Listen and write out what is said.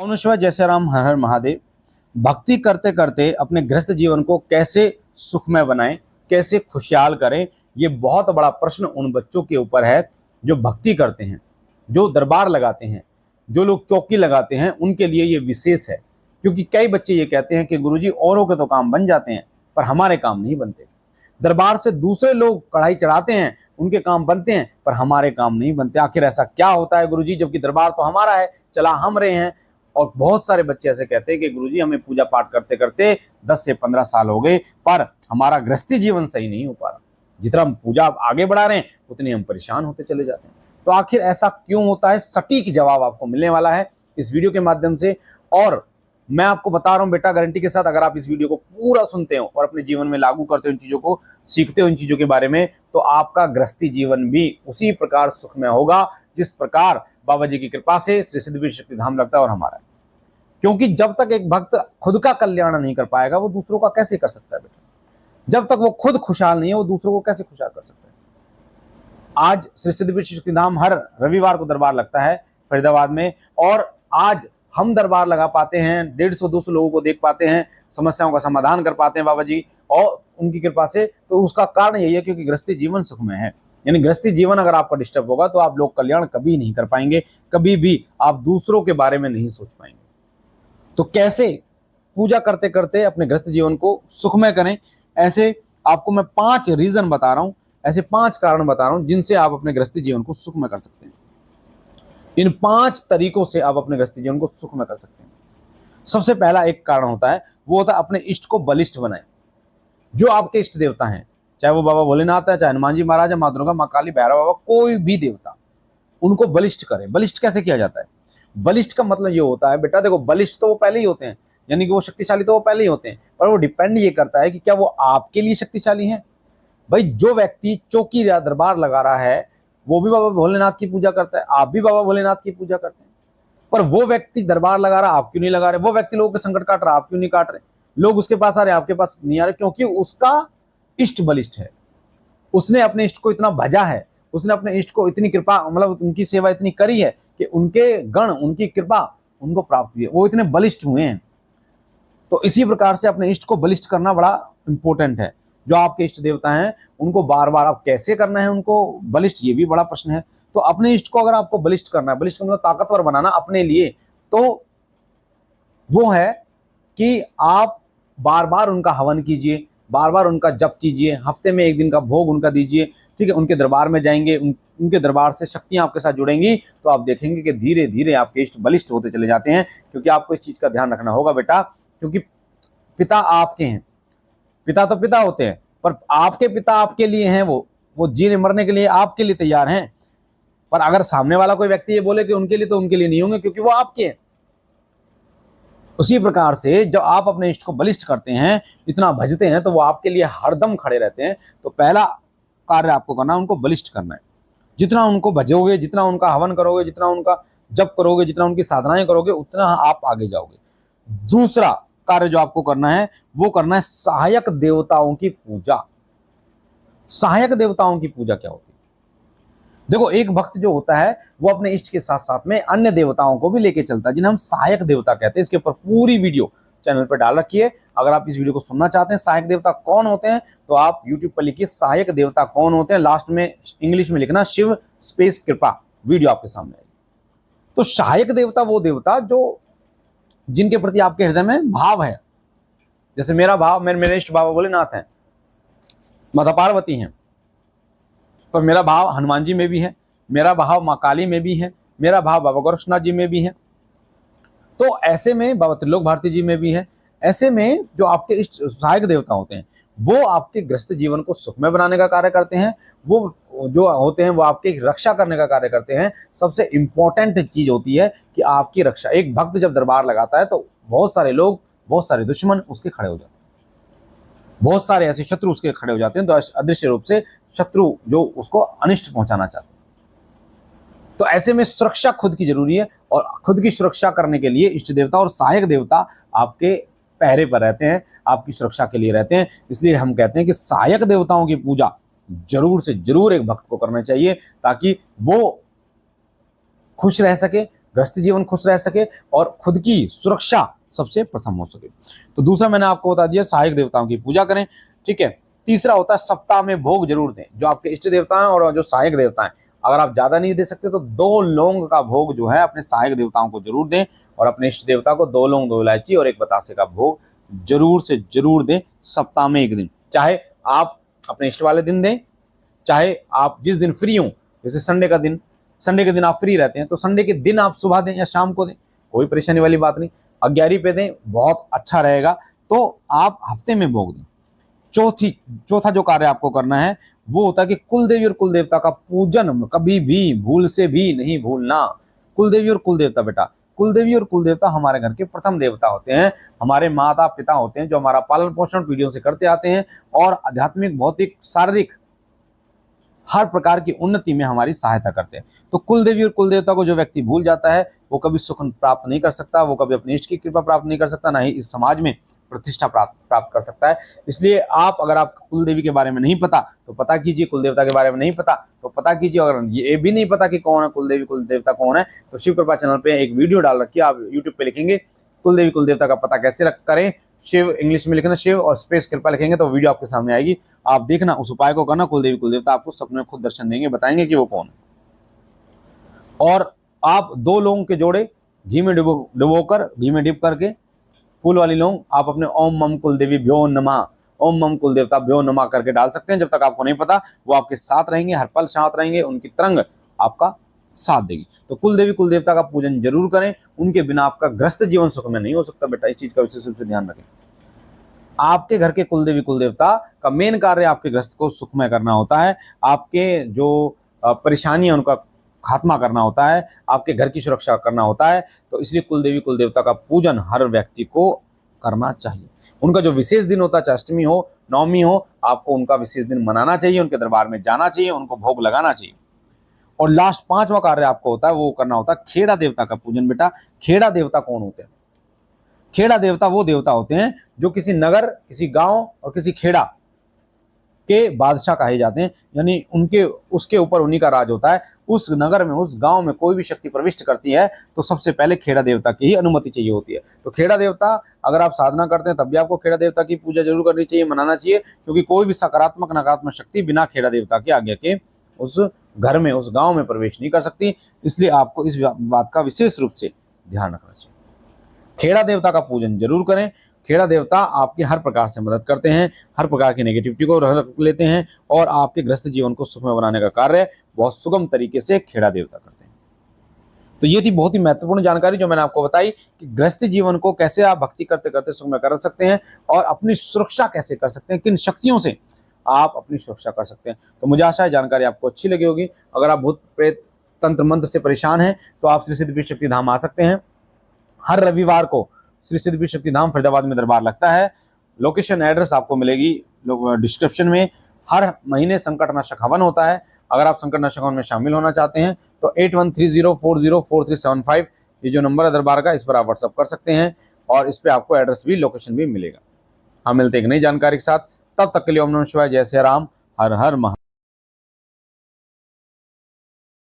ओम शिवाय, जय श्री राम, हर हर महादेव। भक्ति करते करते अपने गृहस्थ जीवन को कैसे सुखमय बनाएं, कैसे खुशहाल करें, ये बहुत बड़ा प्रश्न उन बच्चों के ऊपर है जो भक्ति करते हैं, जो दरबार लगाते हैं, जो लोग चौकी लगाते हैं। उनके लिए ये विशेष है, क्योंकि कई बच्चे ये कहते हैं कि गुरुजी औरों के तो काम बन जाते हैं पर हमारे काम नहीं बनते। दरबार से दूसरे लोग कढ़ाई चढ़ाते हैं, उनके काम बनते हैं पर हमारे काम नहीं बनते। आखिर ऐसा क्या होता है गुरुजी, जबकि दरबार तो हमारा है, चला हम रहे हैं। और बहुत सारे बच्चे ऐसे कहते हैं कि गुरुजी हमें पूजा पाठ करते करते 10 से 15 साल हो गए पर हमारा गृहस्थी जीवन सही नहीं हो पा रहा। जितना हम पूजा आगे बढ़ा रहे हैं उतने हम परेशान होते चले जाते हैं। तो आखिर ऐसा क्यों होता है, सटीक जवाब आपको मिलने वाला है इस वीडियो के माध्यम से। और मैं आपको बता रहा हूं बेटा, गारंटी के साथ, अगर आप इस वीडियो को पूरा सुनते हो और अपने जीवन में लागू करते हो, इन चीजों को सीखते हो, इन चीजों के बारे में, तो आपका गृहस्थी जीवन भी उसी प्रकार सुखमय होगा जिस प्रकार बाबा जी की कृपा से श्री सिद्धपीठ शक्ति धाम लगता है और हमारा है। क्योंकि जब तक एक भक्त खुद का कल्याण नहीं कर पाएगा वो दूसरों का कैसे कर सकता है बेटा। जब तक वो खुद खुशहाल नहीं है वो दूसरों को कैसे खुशहाल कर सकता है। आज श्री सिद्धपीठ शक्ति धाम हर रविवार को दरबार लगता है फरीदाबाद में, और आज हम दरबार लगा पाते हैं, 150-200 लोगों को देख पाते हैं, समस्याओं का समाधान कर पाते हैं बाबा जी और उनकी कृपा से। तो उसका कारण यही है क्योंकि गृहस्थी जीवन सुखमय है। यानी गृहस्थी जीवन अगर आपका डिस्टर्ब होगा तो आप लोग कल्याण कभी नहीं कर पाएंगे, कभी भी आप दूसरों के बारे में नहीं सोच पाएंगे। तो कैसे पूजा करते करते अपने गृहस्थ जीवन को सुखमय करें, ऐसे आपको मैं 5 रीजन बता रहा हूं, ऐसे 5 कारण बता रहा हूं जिनसे आप अपने गृहस्थी जीवन को सुखमय कर सकते हैं। इन 5 तरीकों से आप अपने गृहस्थी जीवन को सुखमय कर सकते हैं। सबसे पहला एक कारण होता है, वो होता है अपने इष्ट को बलिष्ठ बनाएं। जो आपके इष्ट देवता हैं, चाहे वो बाबा भोलेनाथ है, चाहे हनुमान जी महाराज है, माँ दुर्गा, माँ काली, भैरव बाबा, कोई भी देवता, उनको बलिष्ठ करें। बलिष्ठ कैसे किया जाता है? बलिष्ठ का मतलब ये होता है बेटा, देखो बलिष्ठ तो वो पहले ही होते हैं, यानी कि वो शक्तिशाली तो वो पहले ही होते हैं, पर वो डिपेंड ये करता है कि क्या वो आपके लिए शक्तिशाली हैं। भाई जो व्यक्ति चौकी या दरबार लगा रहा है वो भी बाबा भोलेनाथ की पूजा करता है, आप भी बाबा भोलेनाथ की पूजा करते हैं, पर वो व्यक्ति दरबार लगा रहा, आप क्यों नहीं लगा रहे? वो व्यक्ति लोगों के संकट काट रहा, आप क्यों नहीं काट रहे? लोग उसके पास आ रहे, आपके पास नहीं आ रहे, क्योंकि उसका इष्ट बलिष्ठ है। उसने अपने इष्ट को इतना भजा है, उसने अपने इष्ट को इतनी कृपा, मतलब उनकी सेवा इतनी करी है कि उनके गण, उनकी कृपा उनको प्राप्त हुई है, वो इतने बलिष्ठ हुए हैं। तो इसी प्रकार से अपने इष्ट को बलिष्ठ करना बड़ा इंपॉर्टेंट है। जो आपके इष्ट देवता हैं उनको बार बार आप कैसे करना है उनको बलिष्ठ, ये भी बड़ा प्रश्न है। तो अपने इष्ट को अगर आपको बलिष्ठ करना है, बलिष्ठ मतलब ताकतवर बनाना अपने लिए, तो वो है कि आप बार बार उनका हवन कीजिए, बार बार उनका जप कीजिए, हफ्ते में 1 दिन का भोग उनका दीजिए, ठीक है। उनके दरबार में जाएंगे, उनके दरबार से शक्तियां आपके साथ जुड़ेंगी तो आप देखेंगे कि धीरे धीरे आपके इष्ट बलिष्ठ होते चले जाते हैं। क्योंकि आपको इस चीज का ध्यान रखना होगा बेटा, क्योंकि पिता आपके हैं, पिता तो पिता होते हैं, पर आपके पिता आपके लिए हैं, वो जीने मरने के लिए आपके लिए तैयार हैं। पर अगर सामने वाला कोई व्यक्ति ये बोले कि उनके लिए, तो उनके लिए नहीं होंगे, क्योंकि वो आपके हैं। उसी प्रकार से जब आप अपने इष्ट को बलिष्ठ करते हैं, इतना भजते हैं, तो वो आपके लिए हरदम खड़े रहते हैं। तो पहला कार्य आपको करना है, उनको बलिष्ठ करना है। जितना उनको भजोगे, जितना उनका हवन करोगे, जितना उनका जप करोगे, जितना उनकी साधनाएं करोगे, उतना आप आगे जाओगे। दूसरा कार्य जो आपको करना है वो करना है सहायक देवताओं की पूजा। सहायक देवताओं की पूजा क्या होती है? देखो, एक भक्त जो होता है वो अपने इष्ट के साथ साथ में अन्य देवताओं को भी लेके चलता है, जिन्हें हम सहायक देवता कहते हैं। इसके ऊपर पूरी वीडियो चैनल पर डाल रखी है। अगर आप इस वीडियो को सुनना चाहते हैं सहायक देवता कौन होते हैं, तो आप यूट्यूब पर लिखिए सहायक देवता कौन होते हैं, लास्ट में इंग्लिश में लिखना शिव स्पेस कृपा, वीडियो आपके सामने आएगी। तो सहायक देवता वो देवता जो जिनके प्रति आपके हृदय में भाव है। जैसे मेरा भाव, मेरे इष्ट बाबा भोलेनाथ हैं, माता पार्वती हैं, पर मेरा भाव हनुमान जी में भी है, मेरा भाव माँ काली में भी है, मेरा भाव बाबा गोरक्षनाथ जी में भी है, तो ऐसे में बाबा त्रिलोक भारती जी में भी है। ऐसे में जो आपके इष्ट सहायक देवता होते हैं वो आपके गृहस्थ जीवन को सुखमय बनाने का कार्य करते हैं। वो जो होते हैं वो आपकी रक्षा करने का कार्य करते हैं। सबसे इंपॉर्टेंट चीज होती है कि आपकी रक्षा। एक भक्त जब दरबार लगाता है तो बहुत सारे लोग, बहुत सारे दुश्मन उसके खड़े हो जाते हैं, बहुत सारे ऐसे शत्रु उसके खड़े हो जाते हैं। तो अदृश्य रूप से शत्रु जो उसको अनिष्ट पहुंचाना चाहते हैं। तो ऐसे में सुरक्षा खुद की जरूरी है, और खुद की सुरक्षा करने के लिए इष्ट देवता और सहायक देवता आपके पहरे पर रहते हैं, आपकी सुरक्षा के लिए रहते हैं। इसलिए हम कहते हैं कि सहायक देवताओं की पूजा जरूर से जरूर एक भक्त को करना चाहिए, ताकि वो खुश रह सके, गृहस्थ जीवन खुश रह सके और खुद की सुरक्षा सबसे प्रथम हो सके। तो दूसरा मैंने आपको बता दिया, सहायक देवताओं की पूजा करें, ठीक है। तीसरा होता है सप्ताह में भोग जरूर दें, जो आपके इष्ट देवता हैं और जो सहायक देवता हैं। अगर आप ज्यादा नहीं दे सकते तो 2 लौंग का भोग जो है अपने सहायक देवताओं को जरूर दें, और अपने इष्ट देवता को 2 लौंग 2 इलायची और 1 बतासे का भोग जरूर से जरूर दें सप्ताह में 1 दिन। चाहे आप अपने इष्ट वाले दिन दें, चाहे आप जिस दिन फ्री हो, जैसे संडे का दिन, संडे के दिन आप फ्री रहते हैं तो संडे के दिन आप सुबह दें या शाम को दें, कोई परेशानी वाली बात नहीं। 11 पे दें, बहुत अच्छा रहेगा। तो आप हफ्ते में भोग दें। चौथा जो कार्य आपको करना है वो होता है कि कुल देवी और कुल देवता का पूजन कभी भी भूल से भी नहीं भूलना। कुल देवी और कुल देवता, बेटा कुल देवी और कुल देवता हमारे घर के प्रथम देवता होते हैं, हमारे माता पिता होते हैं, जो हमारा पालन पोषण पीढ़ियों से करते आते हैं और आध्यात्मिक, भौतिक, शारीरिक हर प्रकार की उन्नति में हमारी सहायता करते हैं। तो कुल देवी और कुल देवता को जो व्यक्ति भूल जाता है वो कभी सुख प्राप्त नहीं कर सकता, वो कभी अपने इष्ट की कृपा प्राप्त नहीं कर सकता, ना ही इस समाज में प्रतिष्ठा प्राप्त कर सकता है। इसलिए आप, अगर आपको कुल देवी के बारे में नहीं पता तो पता कीजिए, कुल देवता के बारे में नहीं पता तो पता कीजिए। अगर ये भी नहीं पता कि कौन है कुल देवी कुल देवता कौन है, तो शिव कृपा चैनल पे एक वीडियो डाल रखी है, आप यूट्यूब पे लिखेंगे कुल देवी कुल देवता का पता कैसे करें, शिव इंग्लिश में लिखना, शिव और स्पेस कृपा लिखेंगे तो वीडियो आपके सामने आएगी। आप देखना, उस उपाय को करना, कुल देवी कुल देवता आपको सपने में खुद दर्शन देंगे, बताएंगे कि वो कौन है। और आप 2 लौंग के जोड़े घी में डुबोकर, घी में डिप करके, फूल वाली लौंग आप अपने ओम मम कुल देवी भ्यो नमः, ओम मम कुल देवता भ्यो नमः करके डाल सकते हैं। जब तक आपको नहीं पता, वो आपके साथ रहेंगे, हर पल साथ रहेंगे, उनकी तरंग आपका साथ देगी। तो कुल देवी कुल देवता का पूजन जरूर करें, उनके बिना आपका गृहस्थ जीवन सुख में नहीं हो सकता बेटा, इस चीज का विशेष रूप से ध्यान रखें। आपके घर के कुल देवी कुल देवता का मेन कार्य आपके गृहस्थ को सुखमय करना होता है, आपके जो परेशानियां उनका खात्मा करना होता है, आपके घर की सुरक्षा करना होता है। तो इसलिए कुल देवी कुल देवता का पूजन हर व्यक्ति को करना चाहिए। उनका जो विशेष दिन होता है, चाहे अष्टमी हो नवमी हो, आपको उनका विशेष दिन मनाना चाहिए, उनके दरबार में जाना चाहिए, उनको भोग लगाना चाहिए। और लास्ट 5वां कार्य आपको होता है वो करना होता है खेड़ा देवता का पूजन। बेटा खेड़ा देवता कौन होते हैं? खेड़ा देवता वो देवता होते हैं जो किसी नगर, किसी गांव और किसी खेड़ा के बादशाह कहे जाते हैं, यानी उनके उसके ऊपर उन्हीं का राज होता है। उस नगर में, उस गांव में कोई भी शक्ति प्रविष्ट करती है तो सबसे पहले खेड़ा देवता की ही अनुमति चाहिए होती है। तो खेड़ा देवता, अगर आप साधना करते हैं तब भी आपको खेड़ा देवता की पूजा जरूर करनी चाहिए, मनाना चाहिए, क्योंकि कोई भी सकारात्मक नकारात्मक शक्ति बिना खेड़ा देवता की आज्ञा के उस घर में, उस गांव में प्रवेश नहीं कर सकती। इसलिए आपको इस बात का विशेष रूप से ध्यान रखना चाहिए। खेड़ा देवता का पूजन जरूर करें। खेड़ा देवता आपकी हर प्रकार से मदद करते हैं, हर प्रकार की नेगेटिविटी को रख लेते हैं और आपके गृहस्थ जीवन को सुखमय बनाने का कार्य बहुत सुगम तरीके से खेड़ा देवता करते हैं। तो ये थी बहुत ही महत्वपूर्ण जानकारी जो मैंने आपको बताई कि गृहस्थ जीवन को कैसे आप भक्ति करते करते सुखमय कर सकते हैं और अपनी सुरक्षा कैसे कर सकते हैं, किन शक्तियों से आप अपनी सुरक्षा कर सकते हैं। तो मुझे आशा है जानकारी आपको अच्छी लगी होगी। अगर आप भूत प्रेत तंत्र मंत्र से परेशान हैं तो आप श्री सिद्धपीठ शक्ति धाम आ सकते हैं। हर रविवार को श्री सिद्धपीठ शक्ति धाम फरीदाबाद में दरबार लगता है। लोकेशन एड्रेस आपको मिलेगी डिस्क्रिप्शन में। हर महीने संकटनाशक हवन होता है। अगर आप संकटनाशक हवन में शामिल होना चाहते हैं तो 8130404375 ये जो नंबर है दरबार का, इस पर आप व्हाट्सअप कर सकते हैं और इस पर आपको एड्रेस भी, लोकेशन भी मिलेगा। हम मिलते हैं एक नई जानकारी के साथ, तब तक के लिए ओम नमः शिवाय, जय श्री राम, हर हर महादेव।